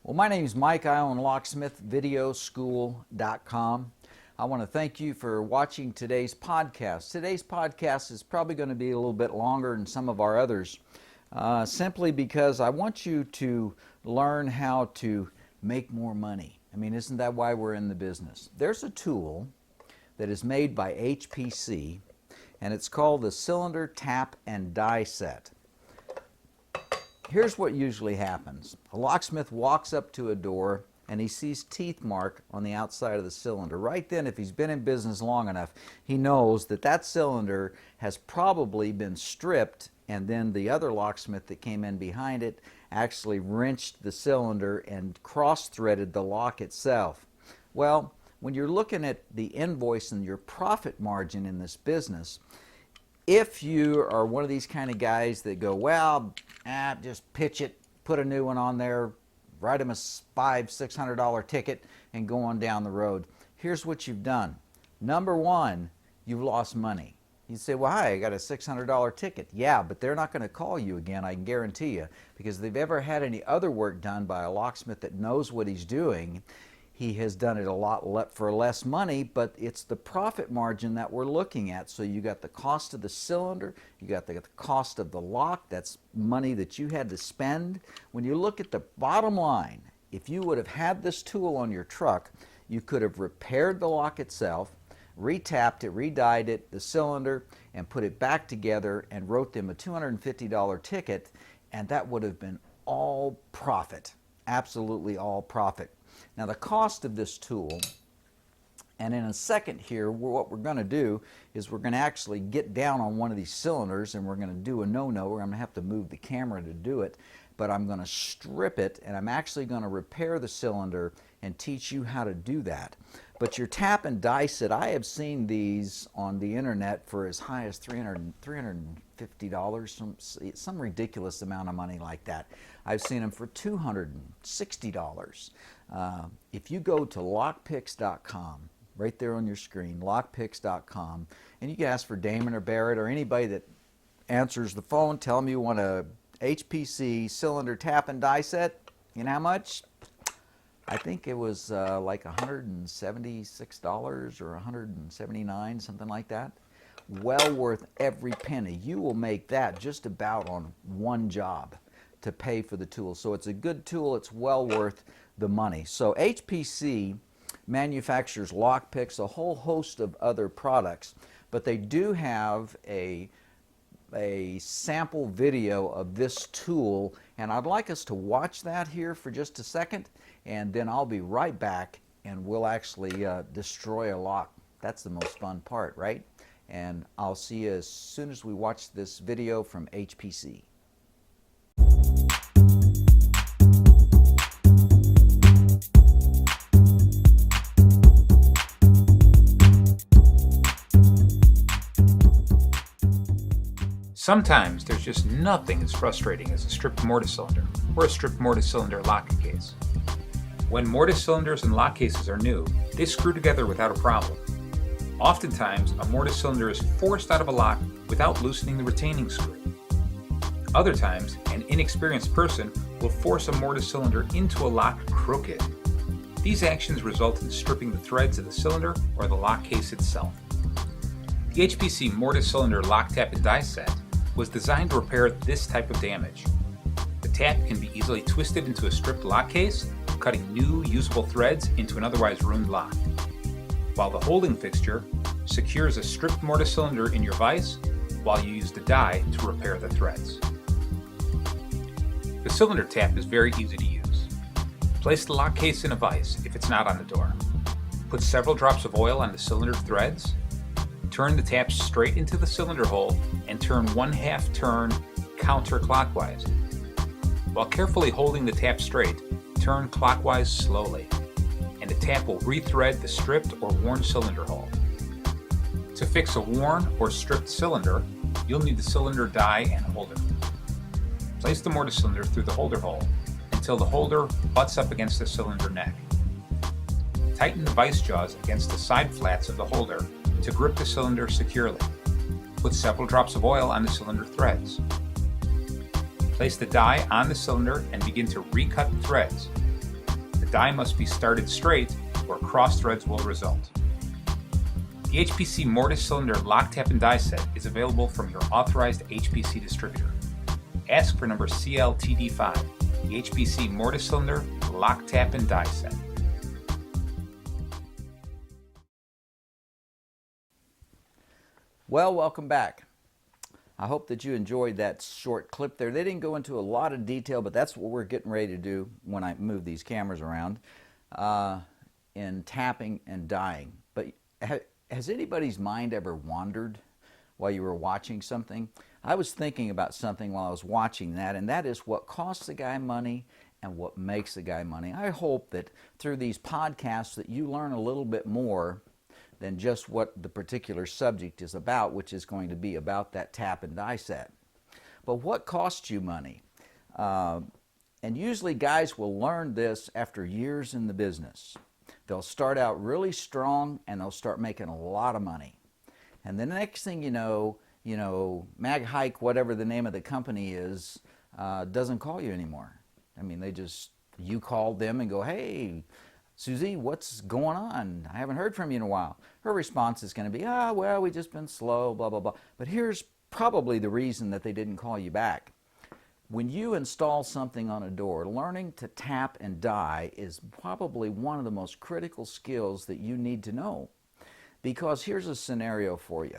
Well, my name is Mike. I own locksmithvideoschool.com. I want to thank you for watching today's podcast. Today's podcast is probably going to be a little bit longer than some of our others, simply because I want you to learn how to make more money. I mean, isn't that why we're in the business? There's a tool that is made by HPC, and it's called the Cylinder Tap and Die Set. Here's what usually happens. A locksmith walks up to a door and he sees teeth mark on the outside of the cylinder. Right then, if he's been in business long enough, he knows that that cylinder has probably been stripped, and then the other locksmith that came in behind it actually wrenched the cylinder and cross-threaded the lock itself. Well, when you're looking at the invoice and your profit margin in this business, if you are one of these kind of guys that go, well, just pitch it, put a new one on there, write them a $500-600 ticket, and go on down the road. Here's what you've done. Number one, you've lost money. You say, well, hi, I got a $600 ticket. Yeah, but they're not going to call you again, I can guarantee you, because if they've ever had any other work done by a locksmith that knows what he's doing, he has done it a lot for less money, but it's the profit margin that we're looking at. So you got the cost of the cylinder, you got the cost of the lock, that's money that you had to spend. When you look at the bottom line, if you would have had this tool on your truck, you could have repaired the lock itself, retapped it, re-dyed it, the cylinder, and put it back together and wrote them a $250 ticket, and that would have been all profit, absolutely all profit. Now the cost of this tool, and in a second here, what we're going to do is we're going to actually get down on one of these cylinders and we're going to do a no-no. I'm going to have to move the camera to do it, but I'm going to strip it and I'm actually going to repair the cylinder and teach you how to do that. But your tap and die set, I have seen these on the internet for as high as $350, some ridiculous amount of money like that. I've seen them for $260. If you go to lockpicks.com, right there on your screen, lockpicks.com, and you can ask for Damon or Barrett or anybody that answers the phone, tell them you want a HPC cylinder tap and die set. You know how much? I think it was like $176 or $179, something like that. Well worth every penny. You will make that just about on one job to pay for the tool. So it's a good tool. It's well worth the money. So HPC manufactures lockpicks, a whole host of other products, but they do have a sample video of this tool, and I'd like us to watch that here for just a second, and then I'll be right back and we'll actually destroy a lock. That's the most fun part, right? And I'll see you as soon as we watch this video from HPC. Sometimes there's just nothing as frustrating as a stripped mortise cylinder or a stripped mortise cylinder lock case. When mortise cylinders and lock cases are new, they screw together without a problem. Oftentimes, a mortise cylinder is forced out of a lock without loosening the retaining screw. Other times, an inexperienced person will force a mortise cylinder into a lock crooked. These actions result in stripping the threads of the cylinder or the lock case itself. The HPC mortise cylinder lock tap and die set was designed to repair this type of damage. The tap can be easily twisted into a stripped lock case, cutting new usable threads into an otherwise ruined lock, while the holding fixture secures a stripped mortise cylinder in your vise while you use the die to repair the threads. The cylinder tap is very easy to use. Place the lock case in a vise if it's not on the door. Put several drops of oil on the cylinder threads. Turn the tap straight into the cylinder hole and turn 1/2 turn counterclockwise. While carefully holding the tap straight, turn clockwise slowly, and the tap will rethread the stripped or worn cylinder hole. To fix a worn or stripped cylinder, you'll need the cylinder die and holder. Place the mortise cylinder through the holder hole until the holder butts up against the cylinder neck. Tighten the vise jaws against the side flats of the holder to grip the cylinder securely. Put several drops of oil on the cylinder threads. Place the die on the cylinder and begin to recut the threads. The die must be started straight or cross threads will result. The HPC mortise cylinder lock, tap, and die set is available from your authorized HPC distributor. Ask for number CLTD5, the HPC mortise cylinder lock, tap, and die set. Well, welcome back. I hope that you enjoyed that short clip there. They didn't go into a lot of detail, but that's what we're getting ready to do when I move these cameras around in tapping and dyeing. But has anybody's mind ever wandered while you were watching something? I was thinking about something while I was watching that, and that is what costs the guy money and what makes the guy money. I hope that through these podcasts that you learn a little bit more than just what the particular subject is about, which is going to be about that tap and die set. But what costs you money? And usually guys will learn this after years in the business. They'll start out really strong and they'll start making a lot of money. And the next thing you know, Mag Hike, whatever the name of the company is, doesn't call you anymore. I mean, you call them and go, hey, Susie, what's going on? I haven't heard from you in a while. Her response is going to be, well, we've just been slow, blah, blah, blah. But here's probably the reason that they didn't call you back. When you install something on a door, learning to tap and die is probably one of the most critical skills that you need to know. Because here's a scenario for you.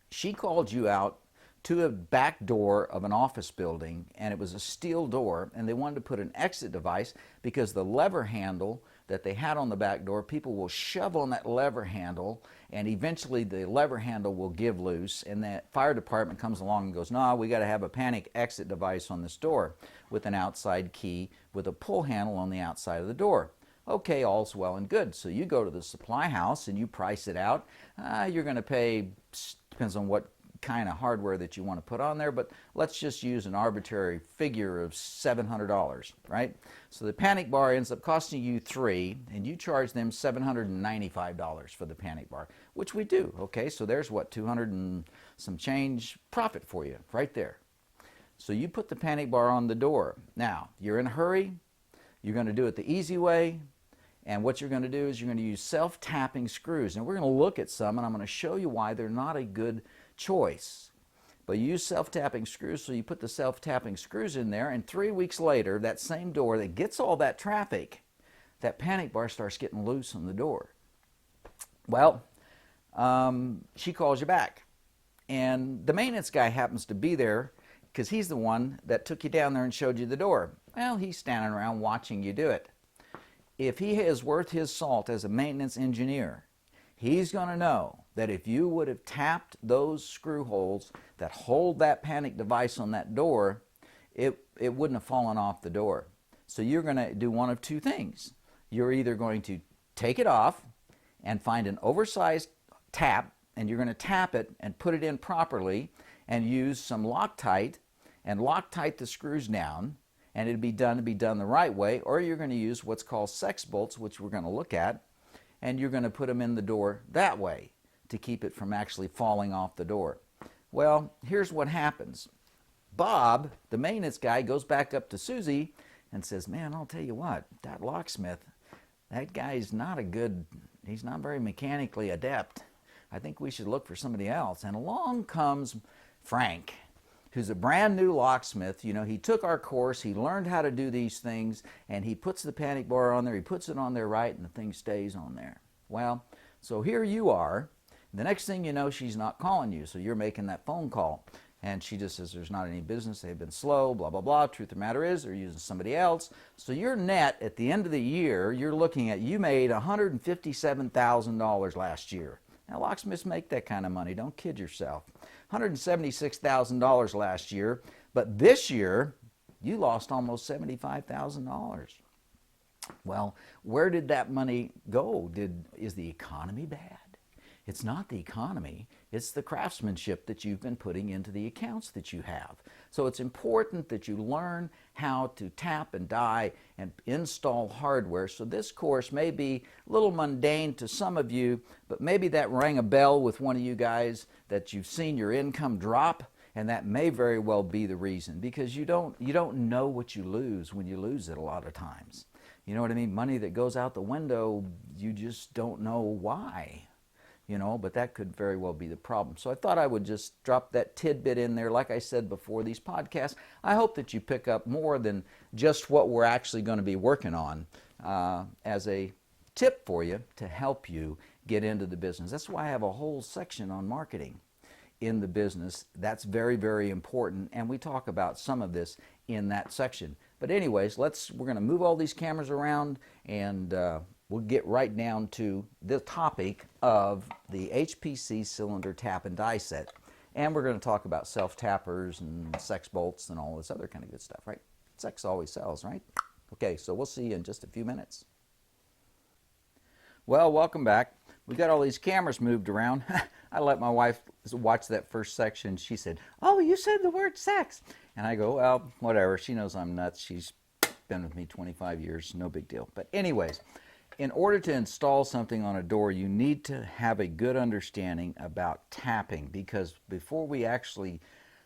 She called you out to a back door of an office building, and it was a steel door, and they wanted to put an exit device because the lever handle that they had on the back door, people will shove on that lever handle, and eventually the lever handle will give loose, and that fire department comes along and goes, no, we got to have a panic exit device on this door with an outside key with a pull handle on the outside of the door. Okay, all's well and good. So you go to the supply house and you price it out. You're going to pay, depends on what kind of hardware that you want to put on there, but let's just use an arbitrary figure of $700, right? So the panic bar ends up costing you $300, and you charge them $795 for the panic bar, which we do. Okay, so there's what, 200 and some change profit for you right there. So you put the panic bar on the door. Now, you're in a hurry, you're going to do it the easy way, and what you're going to do is you're going to use self-tapping screws. And we're going to look at some, and I'm going to show you why they're not a good choice. But you use self-tapping screws, so you put the self-tapping screws in there, and 3 weeks later, that same door that gets all that traffic, that panic bar starts getting loose on the door. Well, she calls you back. And the maintenance guy happens to be there because he's the one that took you down there and showed you the door. Well, he's standing around watching you do it. If he is worth his salt as a maintenance engineer, he's going to know that if you would have tapped those screw holes that hold that panic device on that door, it wouldn't have fallen off the door. So you're going to do one of two things. You're either going to take it off and find an oversized tap, and you're going to tap it and put it in properly and use some Loctite and Loctite the screws down, and it'll be done the right way, or you're going to use what's called sex bolts, which we're going to look at, and you're going to put them in the door that way to keep it from actually falling off the door. Well, here's what happens. Bob, the maintenance guy, goes back up to Susie and says, man, I'll tell you what, that locksmith, that guy's not he's not very mechanically adept. I think we should look for somebody else. And along comes Frank, who's a brand new locksmith. You know, he took our course, he learned how to do these things, and he puts the panic bar on there, he puts it on there right, and the thing stays on there. Well, so here you are. The next thing you know, she's not calling you, so you're making that phone call. And she just says there's not any business, they've been slow, blah, blah, blah. Truth of the matter is they're using somebody else. So your net at the end of the year, you're looking at, you made $157,000 last year. Now, locksmiths make that kind of money. Don't kid yourself. $176,000 last year, but this year, you lost almost $75,000. Well, where did that money go? Is the economy bad? It's not the economy, it's the craftsmanship that you've been putting into the accounts that you have. So it's important that you learn how to tap and die and install hardware. So this course may be a little mundane to some of you, but maybe that rang a bell with one of you guys that you've seen your income drop, and that may very well be the reason, because you don't know what you lose when you lose it a lot of times. you know what I mean, money that goes out the window, you just don't know why. But that could very well be the problem. So I thought I would just drop that tidbit in there. Like I said before, these podcasts, I hope that you pick up more than just what we're actually going to be working on as a tip for you to help you get into the business. That's why I have a whole section on marketing in the business. That's very, very important, and we talk about some of this in that section. But anyways, we're going to move all these cameras around, and we'll get right down to the topic of the HPC cylinder tap and die set. And we're going to talk about self-tappers and sex bolts and all this other kind of good stuff, right? Sex always sells, right? Okay, so we'll see you in just a few minutes. Well, welcome back. We got all these cameras moved around. I let my wife watch that first section. She said, "Oh, you said the word sex." And I go, "Well, whatever." She knows I'm nuts. She's been with me 25 years. No big deal. But anyways, in order to install something on a door, you need to have a good understanding about tapping, because before we actually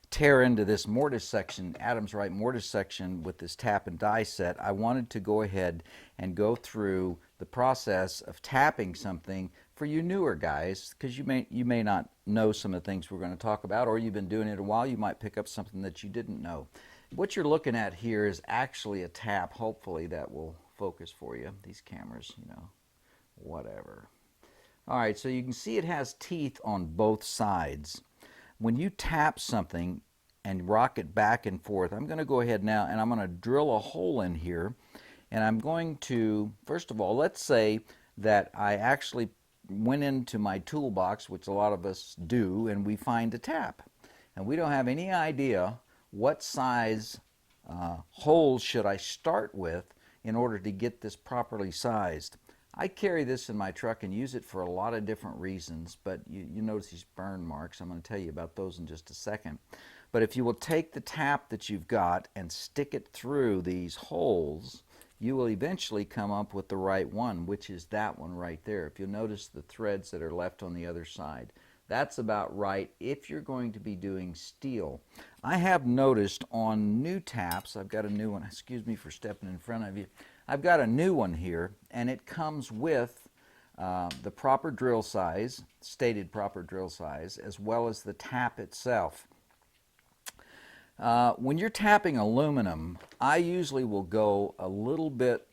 tear into this mortise section, Adam's Right mortise section with this tap and die set, I wanted to go ahead and go through the process of tapping something for you newer guys, because you may not know some of the things we're going to talk about, or you've been doing it a while, you might pick up something that you didn't know. What you're looking at here is actually a tap. Hopefully that will focus for you. These cameras, whatever. All right, so you can see it has teeth on both sides. When you tap something and rock it back and forth, I'm going to go ahead now and I'm going to drill a hole in here, and I'm going to, first of all, let's say that I actually went into my toolbox, which a lot of us do, and we find a tap. And we don't have any idea what size hole should I start with in order to get this properly sized. I carry this in my truck and use it for a lot of different reasons, but you notice these burn marks. I'm going to tell you about those in just a second. But if you will take the tap that you've got and stick it through these holes, you will eventually come up with the right one, which is that one right there. If you'll notice the threads that are left on the other side, that's about right if you're going to be doing steel. I have noticed on new taps, I've got a new one, excuse me for stepping in front of you, I've got a new one here, and it comes with the proper drill size, stated proper drill size, as well as the tap itself. When you're tapping aluminum, I usually will go a little bit,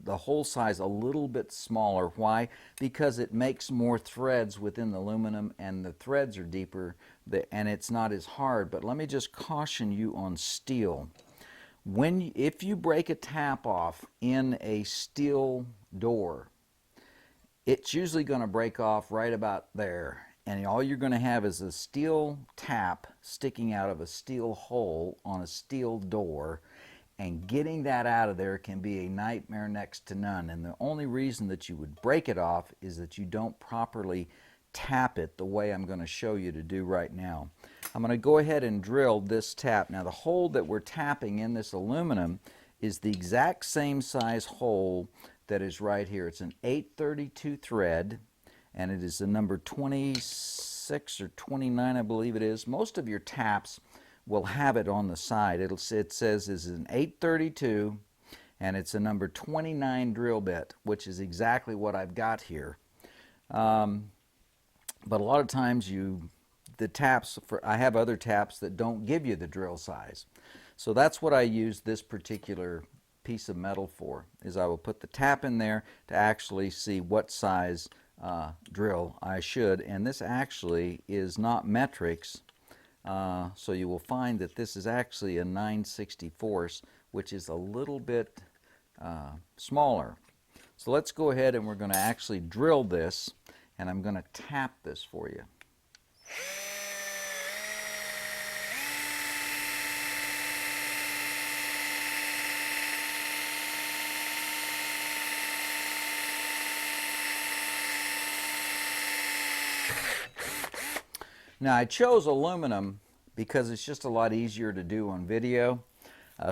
the hole size a little bit smaller. Why? Because it makes more threads within the aluminum, and the threads are deeper, and it's not as hard. But let me just caution you on steel. If you break a tap off in a steel door, it's usually going to break off right about there. And all you're going to have is a steel tap sticking out of a steel hole on a steel door, and getting that out of there can be a nightmare next to none. And the only reason that you would break it off is that you don't properly tap it the way I'm going to show you to do right now. I'm going to go ahead and drill this tap. Now the hole that we're tapping in this aluminum is the exact same size hole that is right here. It's an 832 thread, and it is the number 26 or 29, I believe it is. Most of your taps will have it on the side. It says it's an 832, and it's a number 29 drill bit, which is exactly what I've got here. But a lot of times I have other taps that don't give you the drill size. So that's what I use this particular piece of metal for, is I will put the tap in there to actually see what size drill I should. And this actually is not metrics, so you will find that this is actually a 9/64, which is a little bit smaller. So let's go ahead and we're going to actually drill this, and I'm going to tap this for you. Now I chose aluminum because it's just a lot easier to do on video.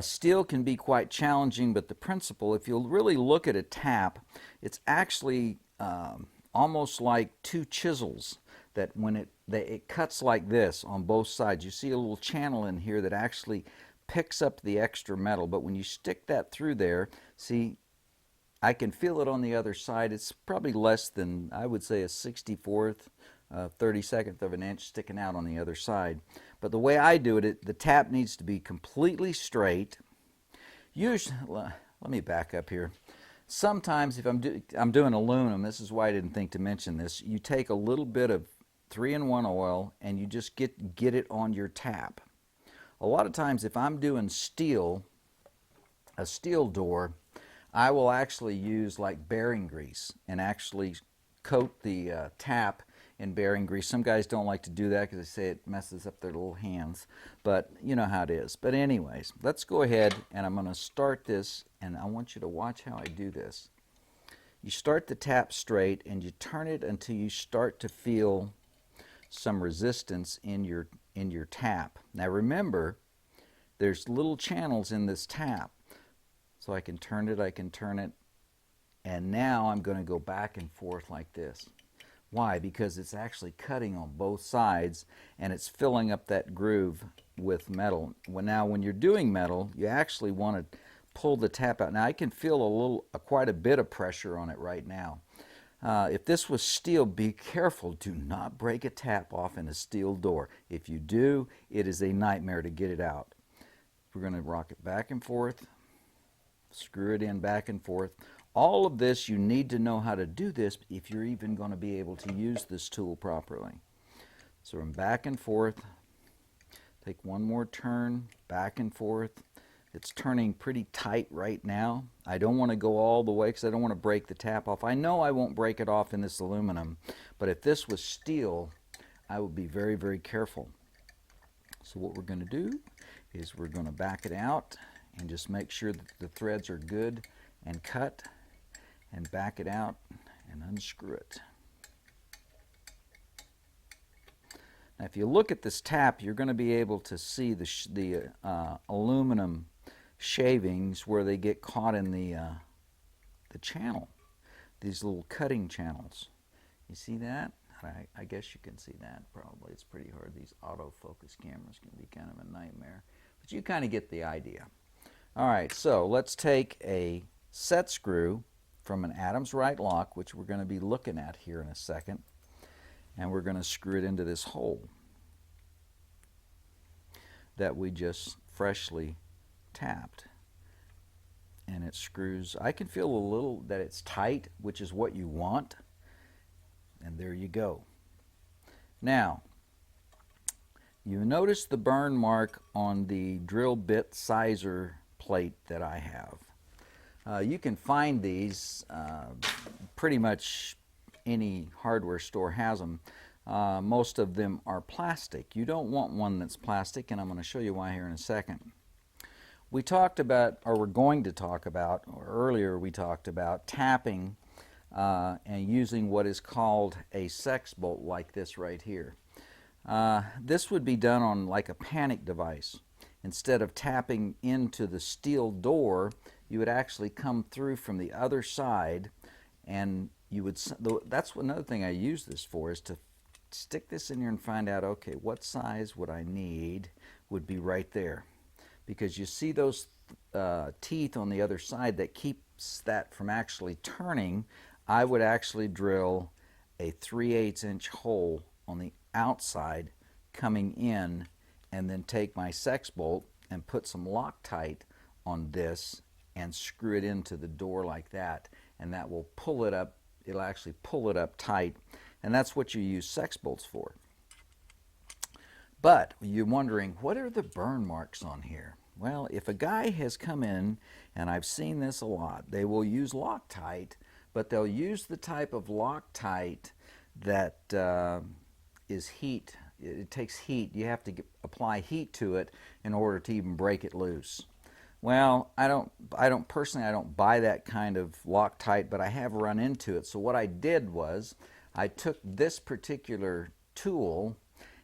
Steel can be quite challenging, but the principle, if you'll really look at a tap, it's actually almost like two chisels that when it cuts like this on both sides. You see a little channel in here that actually picks up the extra metal, but when you stick that through there, see, I can feel it on the other side. It's probably less than, I would say, a 64th, 32nd of an inch sticking out on the other side. But the way I do it, the tap needs to be completely straight. Usually, let me back up here. Sometimes if I'm doing aluminum, this is why I didn't think to mention this, you take a little bit of 3-in-1 oil and you just get it on your tap. A lot of times if I'm doing steel, a steel door, I will actually use like bearing grease and actually coat the tap in bearing grease. Some guys don't like to do that because they say it messes up their little hands, but you know how it is. But anyways, let's go ahead and I'm going to start this, and I want you to watch how I do this. You start the tap straight and you turn it until you start to feel some resistance in your tap. Now remember, there's little channels in this tap, so I can turn it, and now I'm going to go back and forth like this. Why? Because it's actually cutting on both sides and it's filling up that groove with metal. Now when you're doing metal, you actually want to pull the tap out. Now I can feel quite a bit of pressure on it right now. If this was steel, be careful. Do not break a tap off in a steel door. If you do, it is a nightmare to get it out. We're going to rock it back and forth, screw it in back and forth. All of this, you need to know how to do this if you're even going to be able to use this tool properly. So I'm back and forth, take one more turn, back and forth. It's turning pretty tight right now. I don't want to go all the way because I don't want to break the tap off. I know I won't break it off in this aluminum, but if this was steel, I would be very, very careful. So what we're going to do is we're going to back it out and just make sure that the threads are good and cut, and back it out and unscrew it. Now if you look at this tap, you're going to be able to see the aluminum shavings where they get caught in the channel, these little cutting channels. You see that? I guess you can see that probably. It's pretty hard. These autofocus cameras can be kind of a nightmare, but you kind of get the idea. All right, so let's take a set screw from an Adams right lock, which we're going to be looking at here in a second, and we're going to screw it into this hole that we just freshly tapped. And it screws. I can feel a little that it's tight, which is what you want, and there you go. Now you notice the burn mark on the drill bit sizer plate that I have. You can find these, pretty much any hardware store has them. Most of them are plastic. You don't want one that's plastic, and I'm going to show you why here in a second. We talked about, or we're going to talk about, or earlier we talked about tapping and using what is called a sex bolt like this right here. This would be done on like a panic device. Instead of tapping into the steel door, you would actually come through from the other side, and you would, that's another thing I use this for, is to stick this in here and find out, okay, what size would I need, would be right there. Because you see those teeth on the other side that keeps that from actually turning. I would actually drill a 3/8 inch hole on the outside coming in, and then take my sex bolt and put some Loctite on this and screw it into the door like that, and that will pull it up. It'll actually pull it up tight, and that's what you use sex bolts for. But you're wondering, what are the burn marks on here? Well, if a guy has come in, and I've seen this a lot, they will use Loctite, but they'll use the type of Loctite that is heat. It takes heat. You have to apply heat to it in order to even break it loose. Well, I don't personally buy that kind of Loctite, but I have run into it. So what I did was I took this particular tool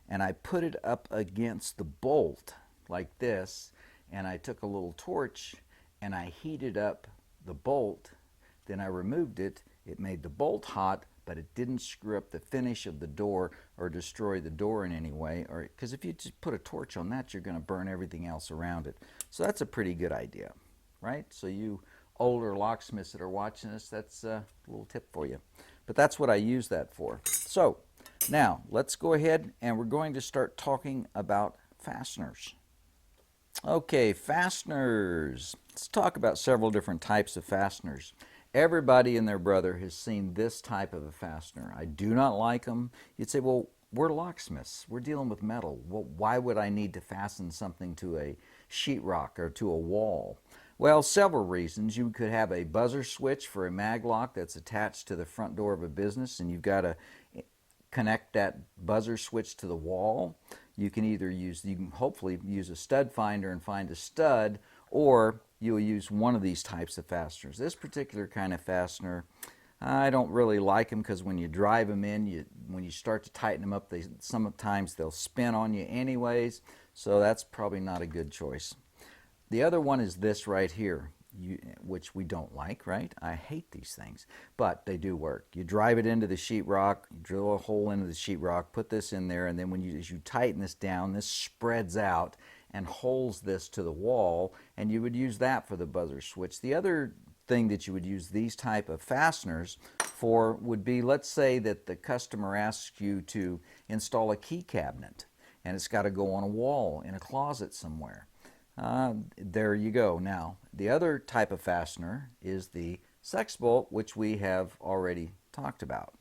and I put it up against the bolt like this, and I took a little torch and I heated up the bolt. Then I removed it. It made the bolt hot, but it didn't screw up the finish of the door or destroy the door in any way, or because if you just put a torch on that, you're going to burn everything else around it. So that's a pretty good idea, right? So you older locksmiths that are watching us, that's a little tip for you. But that's what I use that for. So now let's go ahead and we're going to start talking about fasteners. Okay, fasteners. Let's talk about several different types of fasteners. Everybody and their brother has seen this type of a fastener. I do not like them. You'd say, well, we're locksmiths. We're dealing with metal. Well, why would I need to fasten something to a sheetrock or to a wall? Well, several reasons. You could have a buzzer switch for a mag lock that's attached to the front door of a business, and you've got to connect that buzzer switch to the wall. You can either use, you can hopefully use a stud finder and find a stud, or you'll use one of these types of fasteners. This particular kind of fastener, I don't really like them because when you drive them in, when you start to tighten them up, sometimes they'll spin on you anyways, so that's probably not a good choice. The other one is this right here, which we don't like, right? I hate these things, but they do work. You drive it into the sheetrock, you drill a hole into the sheetrock, put this in there, and then as you tighten this down, this spreads out and holds this to the wall, and you would use that for the buzzer switch. The other thing that you would use these type of fasteners for would be, let's say that the customer asks you to install a key cabinet, and it's got to go on a wall in a closet somewhere. There you go. Now, the other type of fastener is the sex bolt, which we have already talked about.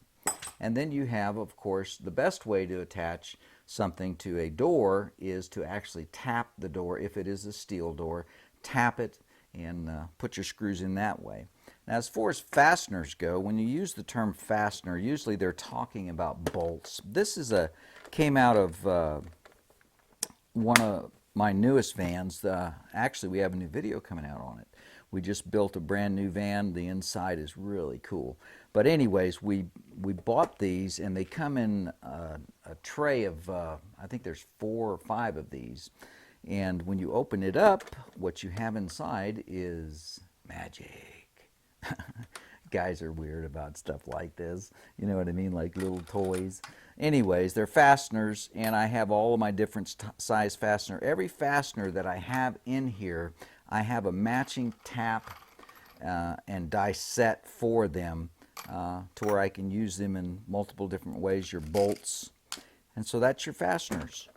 And then you have, of course, the best way to attach something to a door is to actually tap the door. If it is a steel door, tap it and put your screws in that way. Now, as far as fasteners go, when you use the term fastener, usually they're talking about bolts. This came out of one of my newest vans. Actually, we have a new video coming out on it. We just built a brand new van. The inside is really cool. But anyways, we bought these, and they come in a tray of, I think there's 4 or 5 of these. And when you open it up, what you have inside is magic. Guys are weird about stuff like this. You know what I mean? Like little toys. Anyways, they're fasteners, and I have all of my different size fastener. Every fastener that I have in here, I have a matching tap and die set for them to where I can use them in multiple different ways, your bolts. And so that's your fasteners.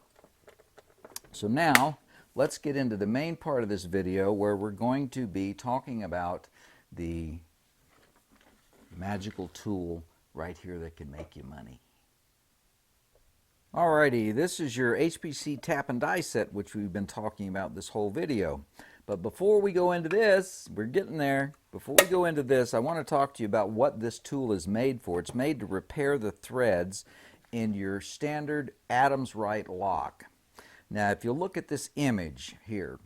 So now, let's get into the main part of this video where we're going to be talking about the magical tool right here that can make you money. Alrighty, this is your HPC tap and die set, which we've been talking about this whole video. But before we go into this, we're getting there. Before we go into this, I want to talk to you about what this tool is made for. It's made to repair the threads in your standard Adams Wright lock. Now, if you look at this image here,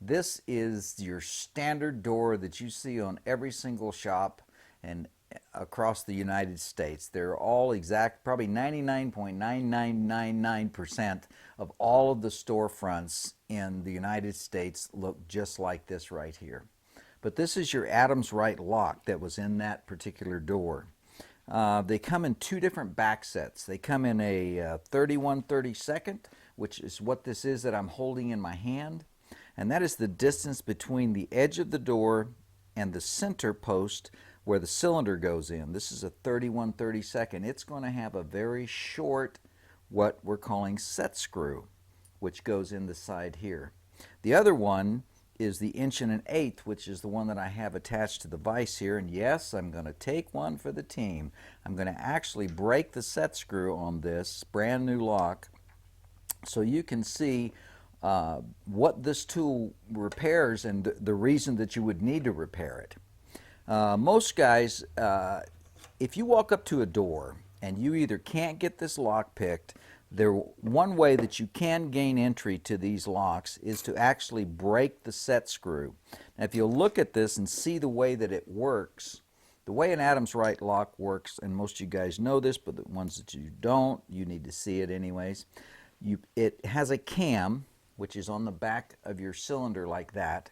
this is your standard door that you see on every single shop and across the United States. They're all exact, probably 99.9999% of all of the storefronts in the United States look just like this right here. But this is your Adams Wright lock that was in that particular door. They come in 2 different back sets. They come in a 31/32, which is what this is that I'm holding in my hand. And that is the distance between the edge of the door and the center post where the cylinder goes in. This is a 31/32. It's going to have a very short, what we're calling set screw, which goes in the side here. The other one is the 1 1/8, which is the one that I have attached to the vise here. And yes, I'm going to take one for the team. I'm going to actually break the set screw on this brand new lock so you can see what this tool repairs and the reason that you would need to repair it. Most guys, if you walk up to a door and you either can't get this lock picked, one way that you can gain entry to these locks is to actually break the set screw. Now, if you look at this and see the way that it works, the way an Adams Wright lock works, and most of you guys know this, but the ones that you don't, you need to see it anyways. It has a cam, which is on the back of your cylinder like that,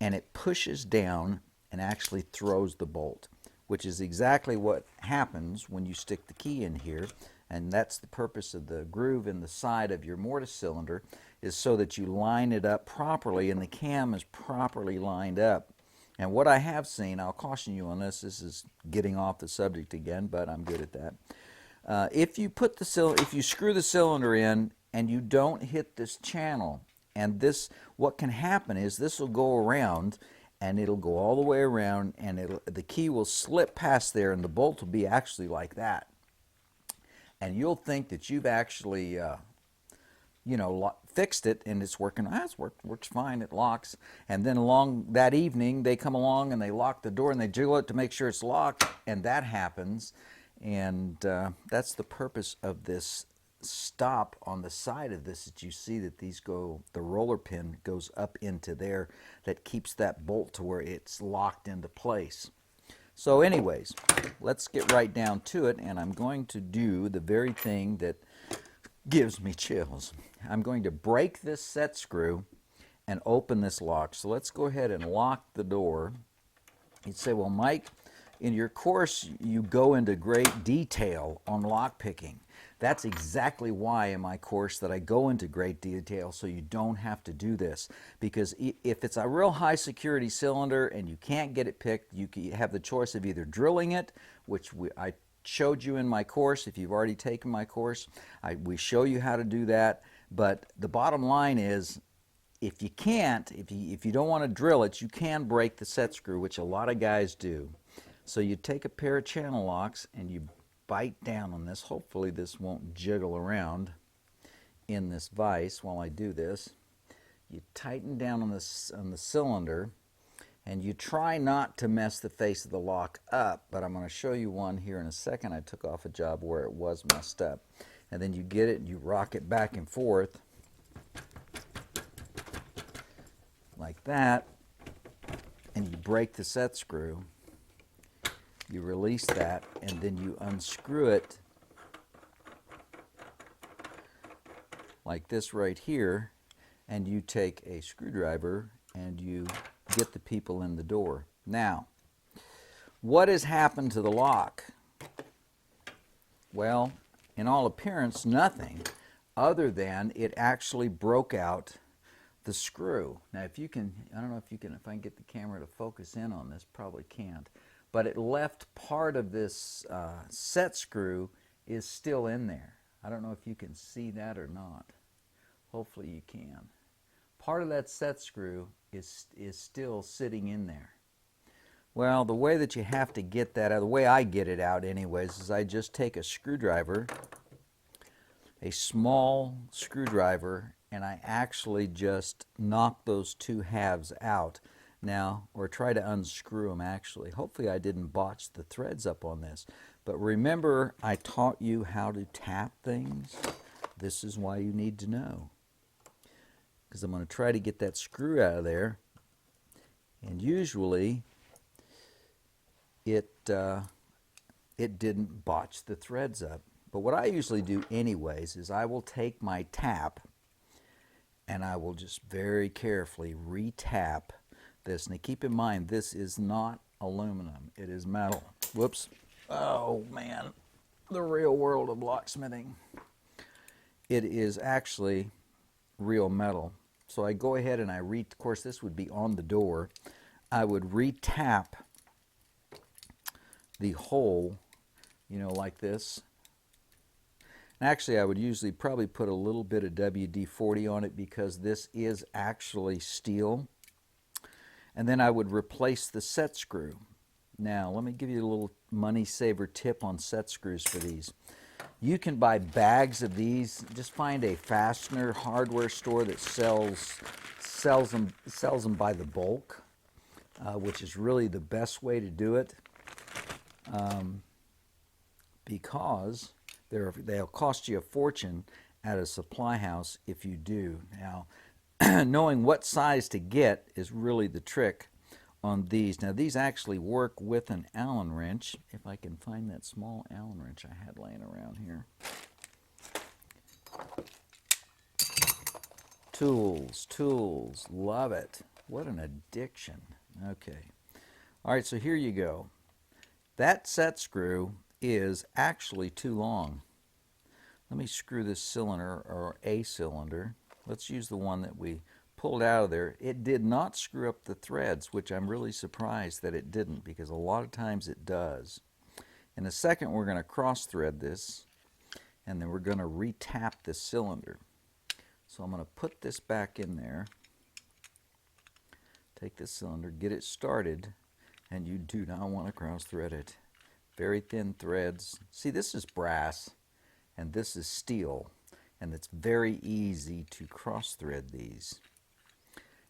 and it pushes down and actually throws the bolt, which is exactly what happens when you stick the key in here. And that's the purpose of the groove in the side of your mortise cylinder, is so that you line it up properly and the cam is properly lined up. And what I have seen, I'll caution you on this, this is getting off the subject again, but I'm good at that. If you screw the cylinder in and you don't hit this channel, and this, what can happen is this will go around and it'll go all the way around, and the key will slip past there and the bolt will be actually like that. And you'll think that you've actually fixed it and it's working. Works fine, it locks. And then along that evening they come along and they lock the door and they jiggle it to make sure it's locked, and that happens. And that's the purpose of this stop on the side of this, that you see that the roller pin goes up into there, that keeps that bolt to where it's locked into place. So anyways, let's get right down to it, and I'm going to do the very thing that gives me chills. I'm going to break this set screw and open this lock. So let's go ahead and lock the door. You'd say, well, Mike, in your course you go into great detail on lock picking. That's exactly why in my course that I go into great detail, so you don't have to do this. Because if it's a real high security cylinder and you can't get it picked, you have the choice of either drilling it, which I showed you in my course. If you've already taken my course, we show you how to do that. But the bottom line is, if you can't, if you don't want to drill it, you can break the set screw, which a lot of guys do. So you take a pair of channel locks and you bite down on this. Hopefully this won't jiggle around in this vise while I do this. You tighten down on the cylinder, and you try not to mess the face of the lock up, but I'm going to show you one here in a second. I took off a job where it was messed up. And then you get it and you rock it back and forth like that, and you break the set screw. You release that, and then you unscrew it like this right here, and you take a screwdriver and you get the people in the door. Now, what has happened to the lock? Well, in all appearance, nothing, other than it actually broke out the screw. Now, if you can, I don't know if I can get the camera to focus in on this, probably can't. But it left part of this set screw is still in there. I don't know if you can see that or not. Hopefully you can. Part of that set screw is still sitting in there. Well, the way that you have to get that out, the way I get it out anyways, is I just take a screwdriver, a small screwdriver, and I actually just knock those two halves out. Now, or try to unscrew them actually. Hopefully I didn't botch the threads up on this. But remember, I taught you how to tap things. This is why you need to know. Because I'm going to try to get that screw out of there. And usually it didn't botch the threads up. But what I usually do anyways is I will take my tap and I will just very carefully re-tap this. Now keep in mind, this is not aluminum, it is metal. Whoops. Oh man, the real world of locksmithing. It is actually real metal. So I go ahead and of course this would be on the door. I would re-tap the hole, like this. Actually, I would usually probably put a little bit of WD-40 on it because this is actually steel. And then I would replace the set screw. Now, let me give you a little money saver tip on set screws for these. You can buy bags of these. Just find a fastener hardware store that sells them by the bulk, which is really the best way to do it, because they'll cost you a fortune at a supply house if you do. Now, knowing what size to get is really the trick on these. Now these actually work with an Allen wrench, if I can find that small Allen wrench I had laying around here. Tools, love it. What an addiction. Okay. All right, so here you go. That set screw is actually too long. let me screw this cylinder, or a cylinder. Let's use the one that we pulled out of there. It did not screw up the threads, which I'm really surprised that it didn't, because a lot of times it does. In a second, we're going to cross thread this, and then we're going to re-tap this cylinder. So I'm going to put this back in there, take this cylinder, get it started, and you do not want to cross thread it. Very thin threads. See, this is brass and this is steel, and it's very easy to cross thread these.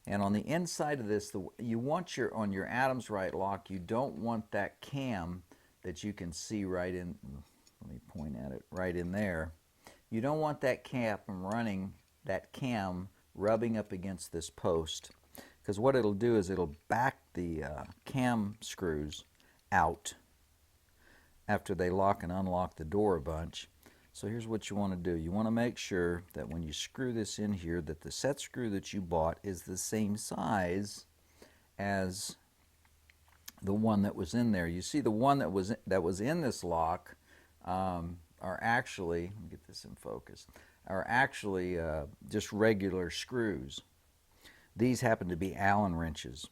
And on the inside of this, you want on your Adams Wright lock, you don't want that cam that you can see right in, let me point at it, right in there. You don't want that cam rubbing up against this post, because what it'll do is it'll back the cam screws out after they lock and unlock the door a bunch. So here's what you want to do. You want to make sure that when you screw this in here, that the set screw that you bought is the same size as the one that was in there. You see, the one that was in this lock are actually, let me get this in focus, are actually just regular screws. These happen to be Allen wrenches.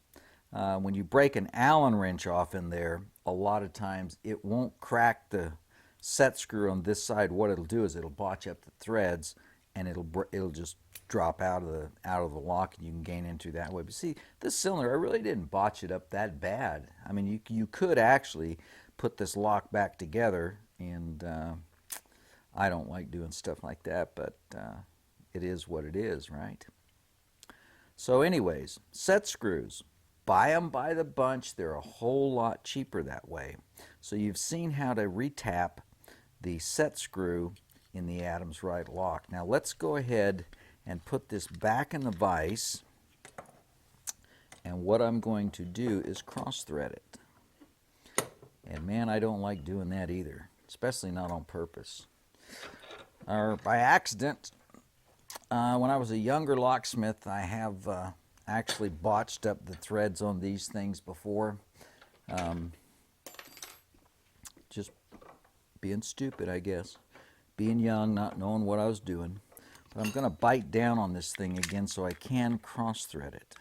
When you break an Allen wrench off in there, a lot of times it won't crack the set screw on this side. What it'll do is it'll botch up the threads, and it'll just drop out of the lock, and you can gain into that way. But see, this cylinder, I really didn't botch it up that bad. I mean, you could actually put this lock back together, and I don't like doing stuff like that, but it is what it is, right? So anyways, set screws. Buy them by the bunch. They're a whole lot cheaper that way. So you've seen how to retap the set screw in the Adams Wright lock. Now let's go ahead and put this back in the vise. And what I'm going to do is cross thread it. And man, I don't like doing that either, especially not on purpose. Or by accident. When I was a younger locksmith, I have actually botched up the threads on these things before. Just being stupid, I guess. Being young, not knowing what I was doing. But I'm going to bite down on this thing again so I can cross thread it.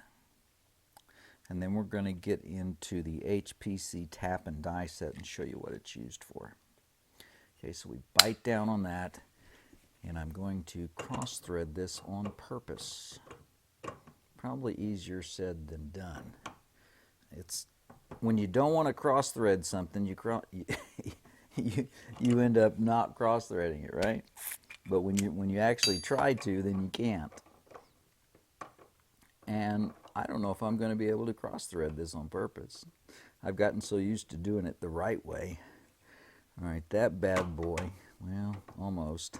And then we're going to get into the HPC tap and die set and show you what it's used for. Okay, so we bite down on that, and I'm going to cross thread this on purpose. Probably easier said than done. It's when you don't want to cross thread something, you end up not cross threading it, right? But when you actually try to, then you can't. And I don't know if I'm going to be able to cross thread this on purpose. I've gotten so used to doing it the right way. All right, that bad boy, well, almost.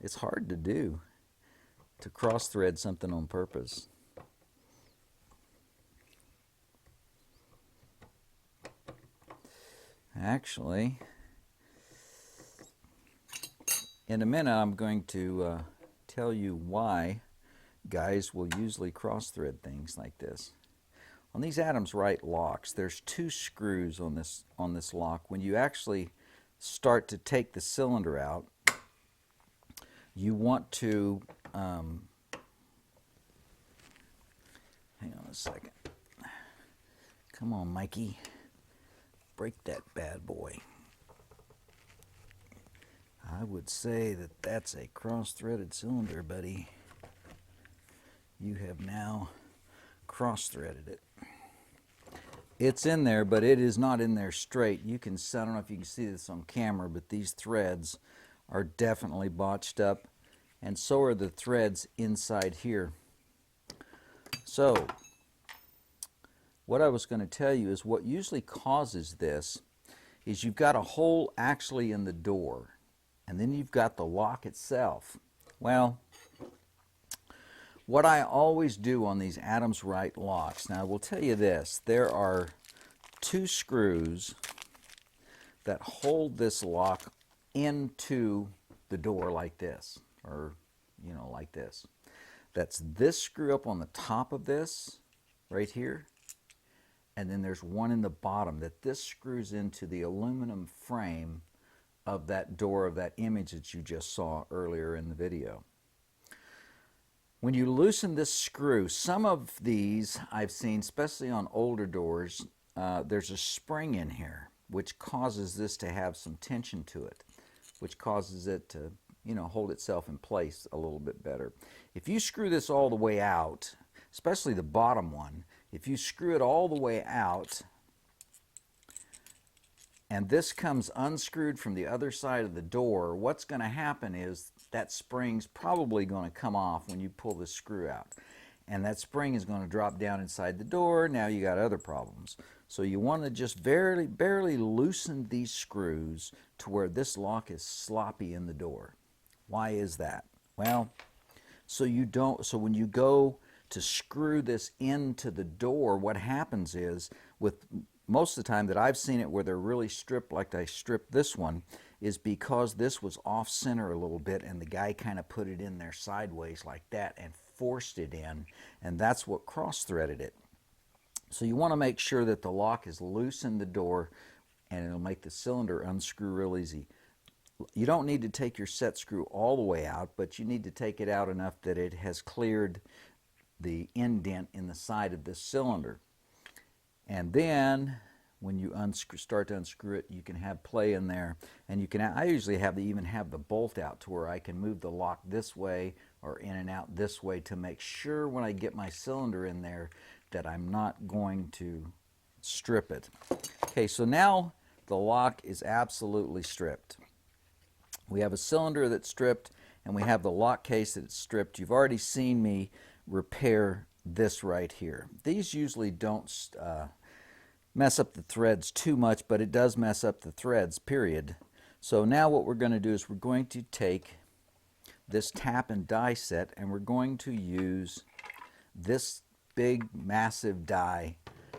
It's hard to do, to cross thread something on purpose. Actually, in a minute I'm going to tell you why guys will usually cross thread things like this. On these Adams Wright locks, there's two screws on this lock. When you actually start to take the cylinder out, you want to hang on a second. Come on, Mikey. Break that bad boy. I would say that that's a cross-threaded cylinder, buddy. You have now cross-threaded it. It's in there, but it is not in there straight. You can, I don't know if you can see this on camera, but these threads are definitely botched up, and so are the threads inside here. So what I was going to tell you is what usually causes this is you've got a hole actually in the door, and then you've got the lock itself. Well, what I always do on these Adams Wright locks, now I will tell you this, there are two screws that hold this lock into the door like this, or like this. That's this screw up on the top of this right here, and then there's one in the bottom that this screws into the aluminum frame of that door, of that image that you just saw earlier in the video. When you loosen this screw, some of these I've seen, especially on older doors, there's a spring in here which causes this to have some tension to it, which causes it to, hold itself in place a little bit better. If you screw this all the way out, especially the bottom one, if you screw it all the way out and this comes unscrewed from the other side of the door, what's going to happen is that spring's probably going to come off when you pull this screw out. And that spring is going to drop down inside the door. Now you got other problems. So you want to just barely loosen these screws to where this lock is sloppy in the door. Why is that? Well, so when you go to screw this into the door, what happens is, with most of the time that I've seen it where they're really stripped like I stripped this one, is because this was off center a little bit and the guy kind of put it in there sideways like that and forced it in, and that's what cross-threaded it. So you want to make sure that the lock is loose in the door, and it'll make the cylinder unscrew real easy. You don't need to take your set screw all the way out, but you need to take it out enough that it has cleared the indent in the side of this cylinder. And then when you start to unscrew it, you can have play in there, and I usually even have the bolt out to where I can move the lock this way or in and out this way to make sure when I get my cylinder in there that I'm not going to strip it. Okay, so now the lock is absolutely stripped. We have a cylinder that's stripped, and we have the lock case that's stripped. You've already seen me repair this right here. These usually don't mess up the threads too much, but it does mess up the threads, period. So now what we're going to do is we're going to take this tap and die set, and we're going to use this big massive die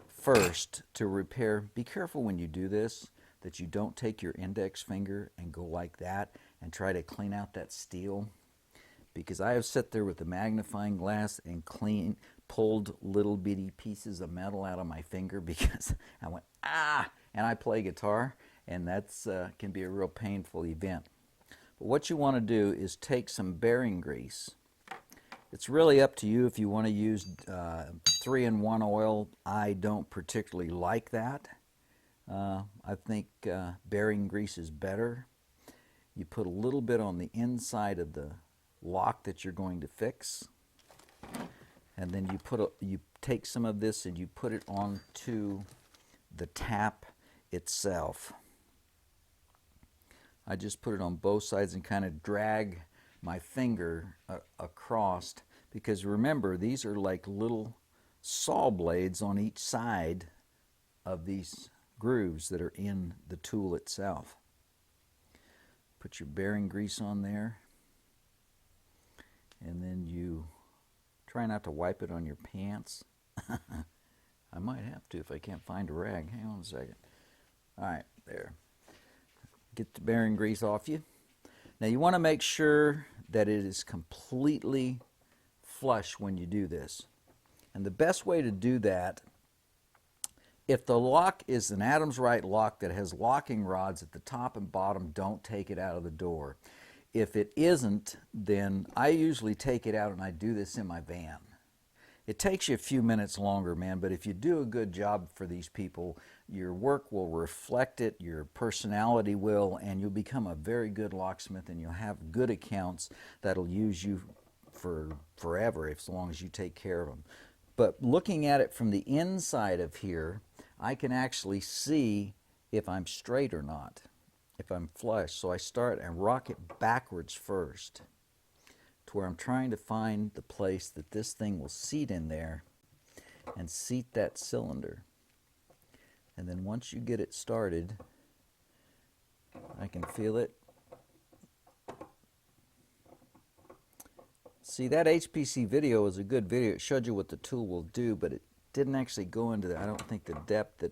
first to repair. Be careful when you do this that you don't take your index finger and go like that and try to clean out that steel, because I have sat there with a magnifying glass and pulled little bitty pieces of metal out of my finger because I went, and I play guitar, and that's can be a real painful event. But what you want to do is take some bearing grease. It's really up to you if you want to use 3-in-1 oil. I don't particularly like that. I think bearing grease is better. You put a little bit on the inside of the lock that you're going to fix, and then you take some of this and you put it onto the tap itself. I just put it on both sides and kind of drag my finger across, because remember, these are like little saw blades on each side of these grooves that are in the tool itself. Put your bearing grease on there, and then you try not to wipe it on your pants. I might have to if I can't find a rag. Hang on a second. All right, there. Get the bearing grease off you. Now you want to make sure that it is completely flush when you do this. And the best way to do that, if the lock is an Adams Wright lock that has locking rods at the top and bottom, don't take it out of the door. If it isn't, then I usually take it out and I do this in my van. It takes you a few minutes longer, man, but if you do a good job for these people, your work will reflect it, your personality will, and you'll become a very good locksmith, and you'll have good accounts that'll use you for forever, as long as you take care of them. But looking at it from the inside of here, I can actually see if I'm straight or not, if I'm flush. So I start and rock it backwards first, to where I'm trying to find the place that this thing will seat in there and seat that cylinder. And then once you get it started, I can feel it. See, that HPC video is a good video. It showed you what the tool will do, but it didn't actually go into, I don't think, the depth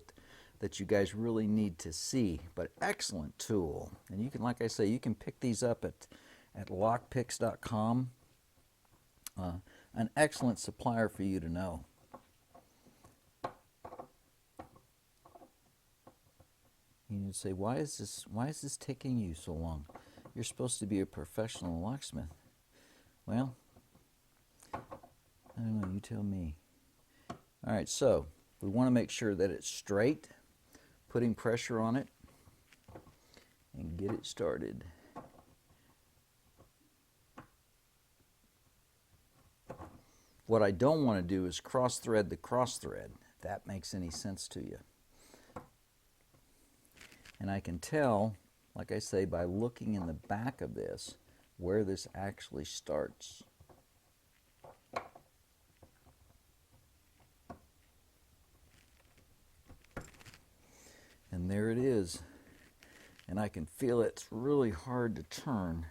that you guys really need to see. But excellent tool. And you can, like I say, you can pick these up at lockpicks.com. An excellent supplier for you to know. You'd say, why is this taking you so long? You're supposed to be a professional locksmith. Well, I don't know, you tell me. All right, so we want to make sure that it's straight, putting pressure on it, and get it started. What I don't want to do is cross thread the cross thread, if that makes any sense to you. And I can tell, like I say, by looking in the back of this, where this actually starts. And there it is. And I can feel it's really hard to turn.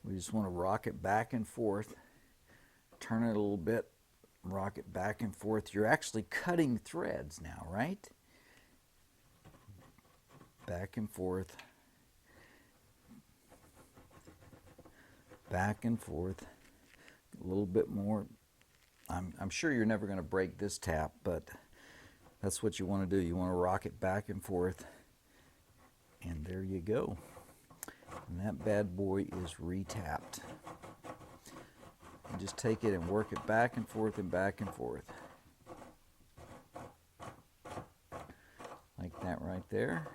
We just want to rock it back and forth, turn it a little bit, rock it back and forth. You're actually cutting threads now, right? Back and forth, back and forth, a little bit more. I'm sure you're never going to break this tap, but that's what you want to do. You want to rock it back and forth, and there you go. And that bad boy is retapped. And just take it and work it back and forth and back and forth. Like that right there.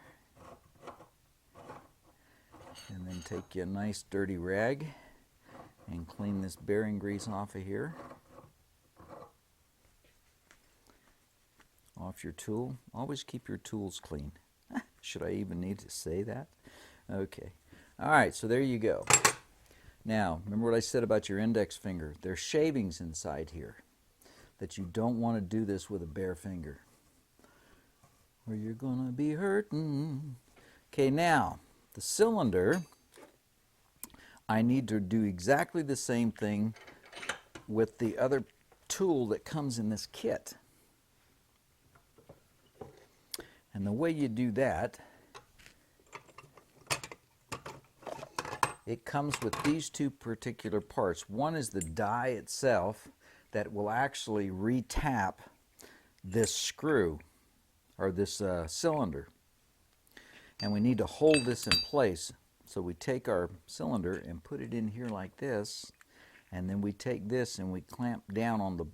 And then take you a nice dirty rag and clean this bearing grease off of here. Off your tool. Always keep your tools clean. Should I even need to say that? Okay. All right, so there you go. Now, remember what I said about your index finger. There's shavings inside here that you don't want to do this with a bare finger, or you're going to be hurting. Okay, now, the cylinder, I need to do exactly the same thing with the other tool that comes in this kit. And the way you do that, it comes with these two particular parts. One is the die itself that will actually retap this screw, or this cylinder. And we need to hold this in place. So we take our cylinder and put it in here like this, and then we take this and we clamp down on the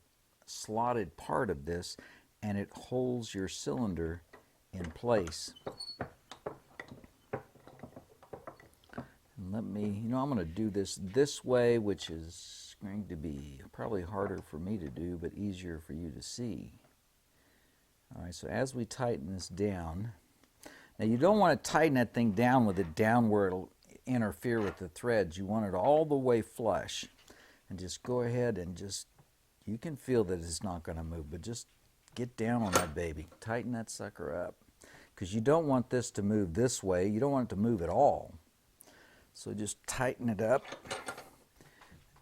slotted part of this, and it holds your cylinder in place. And let me, I'm going to do this way, which is going to be probably harder for me to do, but easier for you to see. All right, so as we tighten this down, now you don't want to tighten that thing down with it down where it'll interfere with the threads. You want it all the way flush. And just go ahead and just, you can feel that it's not going to move, but just get down on that baby. Tighten that sucker up. Because you don't want this to move this way. You don't want it to move at all. So just tighten it up.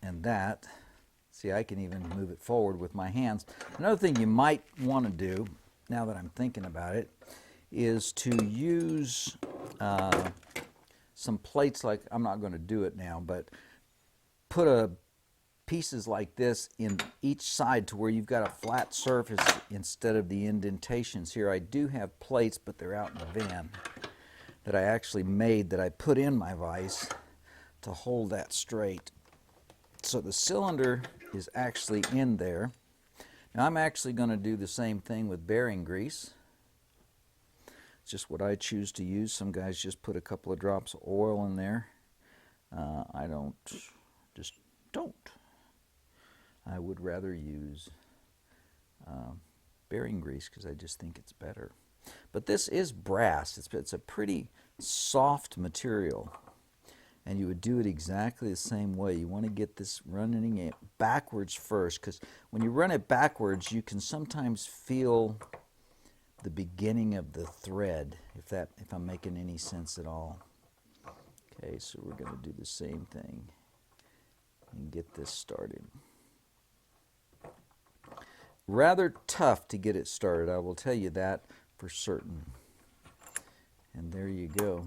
And that, see, I can even move it forward with my hands. Another thing you might want to do, now that I'm thinking about it, is to use some plates, like, I'm not going to do it now, but put pieces like this in each side to where you've got a flat surface instead of the indentations here. I do have plates, but they're out in the van that I actually made, that I put in my vise to hold that straight. So the cylinder is actually in there. Now I'm actually going to do the same thing with bearing grease. It's just what I choose to use. Some guys just put a couple of drops of oil in there. I don't. I would rather use bearing grease because I just think it's better. But this is brass. It's a pretty soft material, and you would do it exactly the same way. You want to get this running it backwards first, because when you run it backwards, you can sometimes feel the beginning of the thread, if I'm making any sense at all. Okay, so we're going to do the same thing and get this started. Rather tough to get it started, I will tell you that for certain. And there you go.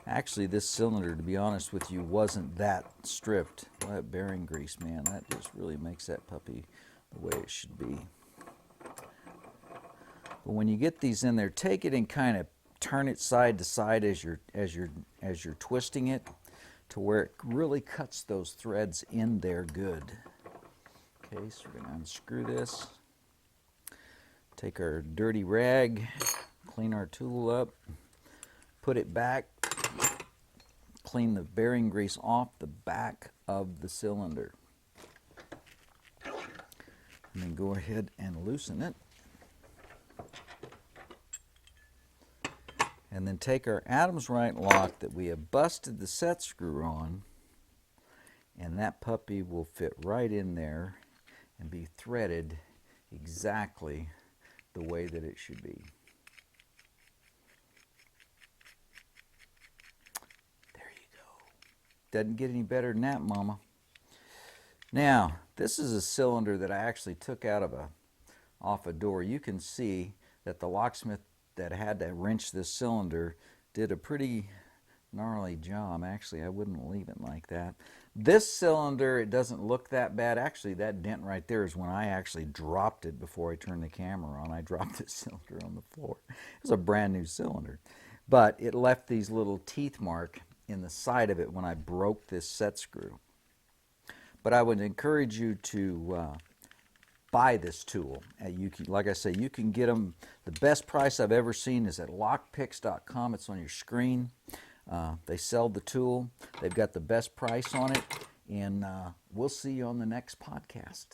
Actually, this cylinder, to be honest with you, wasn't that stripped. That bearing grease, man, that just really makes that puppy the way it should be. But when you get these in there, take it and kind of turn it side to side as you're twisting it, to where it really cuts those threads in there good. Okay, so we're going to unscrew this. Take our dirty rag, clean our tool up, put it back, clean the bearing grease off the back of the cylinder. And then go ahead and loosen it. And then take our Adams Right lock that we have busted the set screw on, and that puppy will fit right in there and be threaded exactly the way that it should be. There you go. Doesn't get any better than that, Mama. Now, this is a cylinder that I actually took out of off a door. You can see that the locksmith that had to wrench this cylinder did a pretty gnarly job. Actually, I wouldn't leave it like that. This cylinder, it doesn't look that bad. Actually, that dent right there is when I actually dropped it before I turned the camera on. I dropped this cylinder on the floor. It was a brand new cylinder. But it left these little teeth marks in the side of it when I broke this set screw. But I would encourage you to buy this tool. Like I say, you can get them. The best price I've ever seen is at lockpicks.com. It's on your screen. They sell the tool. They've got the best price on it. And we'll see you on the next podcast.